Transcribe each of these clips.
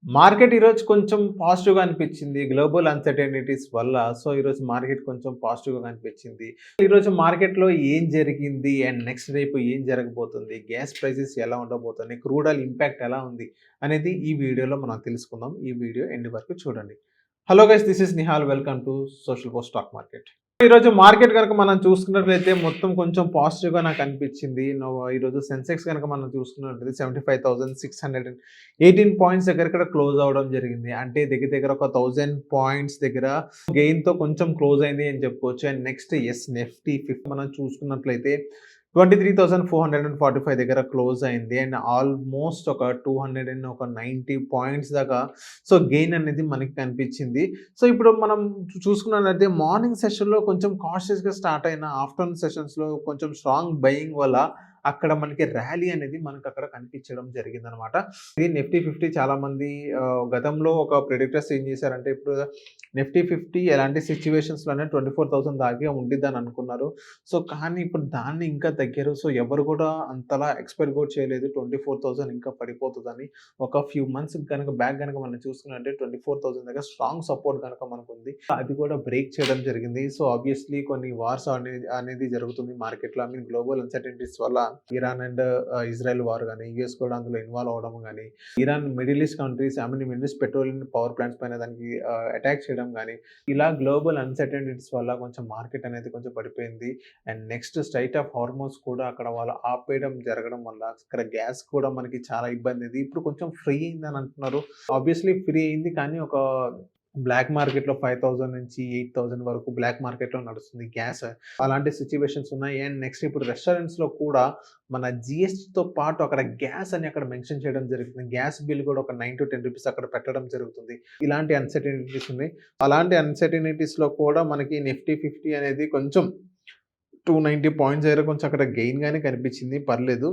Market ఈరోజు కొంచెం పాజిటివ్‌గా అనిపించింది. గ్లోబల్ అన్‌సర్టెనిటీస్ వల్ల. సో, ఈరోజు మార్కెట్ కొంచెం పాజిటివ్‌గా కనిపించింది. ఈరోజు మార్కెట్‌లో ఏం జరిగింది? అండ్ నెక్స్ట్ రేపు ఏం జరగబోతుంది? గ్యాస్ ప్రైసెస్ ఎలా ఉండబోతున్నాయి? క్రూడ్ ఆయిల్ ఇంపాక్ట్ ఎలా ఉంది? అనేది ఈ వీడియోలో మనం తెలుసుకుందాం. ఈ వీడియో ఎండ్ వరకు చూడండి. Hello guys, this is Nihal. Welcome to social post stock market. ఈరోజు మార్కెట్ గనక మనం చూసుకున్నట్లయితే మొత్తం కొంచెం పాజిటివ్‌గా నాకు అనిపించింది. ఈరోజు సెన్సెక్స్ గనక మనం చూసుకున్నట్లయితే 75,618 పాయింట్స్ దగ్గర ఇక్కడ క్లోజ్ అవ్వడం జరిగింది. అంటే దగ్గర దగ్గర ఒక 1000 పాయింట్స్ దగ్గర గెయిన్‌తో కొంచెం క్లోజ్ అయింది అని చెప్పుకోవచ్చు. అండ్ నెక్స్ట్ నిఫ్టీ 50 మనం చూసుకున్నట్లయితే 23,445 దగ్గర క్లోజ్ అయింది. అండ్ ఆల్మోస్ట్ ఒక 290 పాయింట్స్ దాకా గెయిన్ అనేది మనకి కనిపించింది. సో, ఇప్పుడు మనం చూసుకున్నట్లయితే మార్నింగ్ సెషన్‌లో కొంచెం కాషియస్‌గా స్టార్ట్ అయిన ఆఫ్టర్‌నూన్ సెషన్స్‌లో కొంచెం స్ట్రాంగ్ బయింగ్ వల్ల అక్కడ మనకి ర్యాలీ అనేది మనకక్కడ కనిపించడం జరిగిందనమాట. ఇది నిఫ్టీ 50 చాలామంది గతంలో ఒక ప్రిడిక్టర్స్ ఏం చేశారంటే, ఇప్పుడు నిఫ్టీ 50 ఎలాంటి సిట్యుయేషన్స్‌లోనే 24,000 దాకే ఉండిద్దని అనుకున్నారు. సో, కానీ ఇప్పుడు దాన్ని ఇంకా తగ్గారు. సో, ఎవరు కూడా అంతలా ఎక్స్‌పెక్ట్ కూడా చేయలేదు 24,000 ఇంకా పడిపోతదని. ఒక ఫ్యూ మంత్స్ గనక బ్యాక్ గనక మనం చూసుకున్నట్టే 24,000 దగ్గర స్ట్రాంగ్ సపోర్ట్ గనక మనకుంది. అది కూడా బ్రేక్ చేయడం జరిగింది. సో, ఆబ్వియస్లీ కొన్ని వార్స్ అనేది జరుగుతుంది మార్కెట్‌లో. గ్లోబల్ అన్‌సర్టెనిటీస్ వల్ల ఇరాన్ అండ్ ఇజ్రాయెల్ వార్ గాని, యూఎస్ కూడా అందులో ఇన్వాల్వ్ అవ్వడం గాని, Iran middle east countries middle east petroleum power plants పైన దానికి అటాక్ చేయడం గాని, ఇలా గ్లోబల్ అన్‌సర్టెనిటీస్ వల్ల కొంచెం మార్కెట్ అనేది కొంచెం పడిపోయింది. And next straight of hormones కూడా అక్కడ వాళ్ళు ఆపేయడం జరగడం వల్ల ఇక్కడ గ్యాస్ కూడా మనకి చాలా ఇబ్బంది అయింది. ఇప్పుడు కొంచెం ఫ్రీ అయిందని అంటున్నారు. ఆబ్వియస్లీ ఫ్రీ అయింది, కానీ ఒక బ్లాక్ మార్కెట్‌లో 5,000 నుంచి 8,000 వరకు బ్లాక్ మార్కెట్‌లో నడుస్తుంది గ్యాస్. అలాంటి సిట్యుయేషన్స్ ఉన్నాయి. అండ్ నెక్స్ట్ ఇప్పుడు రెస్టారెంట్స్‌లో కూడా మన జీఎస్టీతో పాటు అక్కడ గ్యాస్ అని అక్కడ మెన్షన్ చేయడం జరుగుతుంది. గ్యాస్ బిల్ కూడా ఒక 9-10 రూపీస్ అక్కడ పెట్టడం జరుగుతుంది. ఇలాంటి అన్‌సర్టెనిటీస్ ఉన్నాయి. అలాంటి అన్‌సర్టెనిటీస్‌లో కూడా మనకి నిఫ్టీ 50 అనేది కొంచెం 290 పాయింట్స్ దగ్గర కొంచెం అక్కడ గెయిన్ గానే కనిపించింది. పర్లేదు.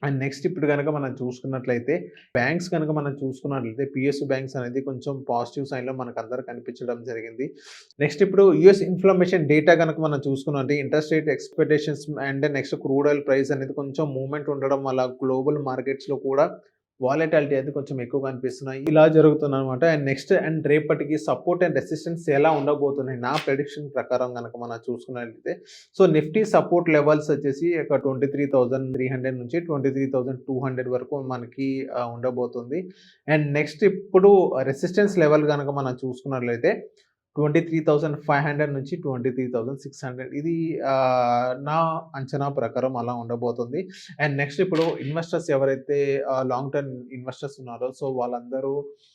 అండ్ నెక్స్ట్ ఇప్పుడు గనక మనం చూసుకున్నట్లయితే బ్యాంక్స్ గనక మనం చూసుకున్నట్లయితే పిఎస్యు బ్యాంక్స్ అనేది కొంచెం పాజిటివ్ సైన్‌లో మనకందరికి కనిపించడం జరిగింది. నెక్స్ట్ ఇప్పుడు యూఎస్ ఇన్ఫ్లమేషన్ డేటా గనక మనం చూసుకున్నట్టే interest rate expectations and next crude oil price అనేది కొంచెం మూవ్‌మెంట్ ఉండడం వల్ల గ్లోబల్ మార్కెట్స్‌లో కూడా వాలటాలిటీ అనేది కొంచెం ఎక్కువగా అనిపిస్తున్నాయి. ఇలా జరుగుతుందనమాట. అండ్ రేపటికి సపోర్ట్ అండ్ రెసిస్టెన్స్ ఎలా ఉండబోతున్నాయి నా ప్రెడిక్షన్ ప్రకారం గనక మనం చూసుకున్నట్లయితే, సో నిఫ్టీ సపోర్ట్ లెవెల్స్ వచ్చేసి ఒక 23,300 నుంచి 23,200 వరకు మనకి ఉండబోతుంది. అండ్ నెక్స్ట్ ఇప్పుడు రెసిస్టెన్స్ లెవెల్ గనక మనం చూసుకున్నట్లయితే 23,500 నుంచి 23,600 ఇది నా అంచనా ప్రకారం అలా ఉండబోతుంది. అండ్ నెక్స్ట్ ఇప్పుడు ఇన్వెస్టర్స్ ఎవరైతే లాంగ్ టర్మ్ ఇన్వెస్టర్స్ ఉన్నారో, సో వాళ్ళందరూ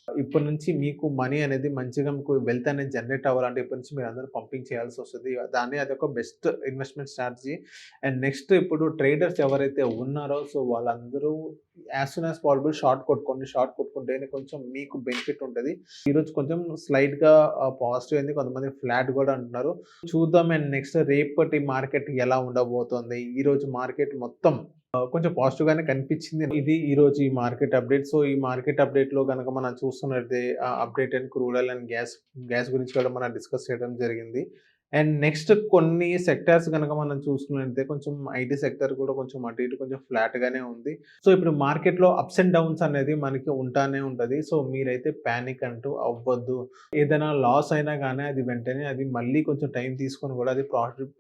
ఇప్పటి నుంచి మీకు మనీ అనేది మంచిగా మీకు వెల్త్ అనేది జనరేట్ అవ్వాలంటే ఇప్పటి నుంచి మీరందరూ పంపింగ్ చేయాల్సి వస్తది. అదొక best investment strategy. And next ఇప్పుడు ట్రేడర్స్ ఎవరైతే ఉన్నారో, సో వాళ్ళందరూ as soon as possible short కొట్టుకోండి. షార్ట్ కొట్టుకుంటేనే కొంచెం మీకు బెనిఫిట్ ఉంటది. ఈరోజు కొంచెం స్లైట్‌గా పాజిటివ్ అయింది. కొంతమంది ఫ్లాట్ కూడా అంటున్నారు. చూద్దాం. అండ్ నెక్స్ట్ రేపటి మార్కెట్ ఎలా ఉండబోతోంది. ఈరోజు మార్కెట్ మొత్తం కొంచెం పాజిటివ్ గానే కనిపించింది. ఇది ఈరోజు ఈ మార్కెట్ అప్డేట్. సో ఈ మార్కెట్ అప్డేట్‌లో గనక మనం చూస్తున్నట్లయితే update and crude oil and gas గురించి కూడా మనం డిస్కస్ చేయడం జరిగింది. అండ్ నెక్స్ట్ కొన్ని సెక్టార్స్ గనక మనం చూసుకున్నట్లయితే కొంచెం ఐటీ సెక్టర్ కూడా కొంచెం అటు ఇటు కొంచెం ఫ్లాట్ గానే ఉంది. సో ఇప్పుడు మార్కెట్‌లో అప్స్ అండ్ డౌన్స్ అనేది మనకి ఉంటానే ఉంటది. సో మీరైతే పానిక్ అంటూ అవ్వద్దు. ఏదైనా లాస్ అయినా గానీ అది వెంటనే అది మళ్ళీ కొంచెం టైం తీసుకొని కూడా అది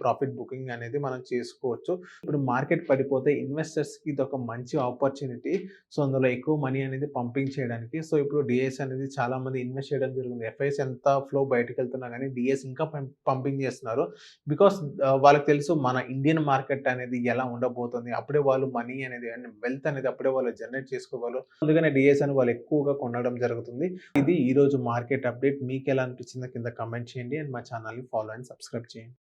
ప్రాఫిట్ బుకింగ్ అనేది మనం చేసుకోవచ్చు. ఇప్పుడు మార్కెట్ పడిపోతే ఇన్వెస్టర్స్‌కి ఇదొక మంచి ఆపర్చునిటీ. సో అందులో ఎక్కువ మనీ అనేది పంపింగ్ చేయడానికి. సో ఇప్పుడు డిఎస్ అనేది చాలా మంది ఇన్వెస్ట్ చేయడం జరుగుతుంది. ఎఫ్ఐఎస్ ఎంత ఫ్లో బయటికెళ్తున్నా గానీ డిఎస్ ఇంకా పంపింగ్ చేస్తున్నారు. బికాస్ వాళ్ళకి తెలుసు మన ఇండియన్ మార్కెట్ అనేది ఎలా ఉండబోతుంది. అప్పుడే వాళ్ళు మనీ అనేది అండ్ వెల్త్ అనేది అప్పుడే వాళ్ళు జనరేట్ చేసుకోగలరు. అందుకనే డిఎస్ అని వాళ్ళు ఎక్కువగా కొనడం జరుగుతుంది. ఇది ఈరోజు మార్కెట్ అప్డేట్. మీకెలా అనిపించిందో కింద కామెంట్ చేయండి. అండ్ మా ఛానల్‌ని ఫాలో అండ్ సబ్స్క్రైబ్ చేయండి.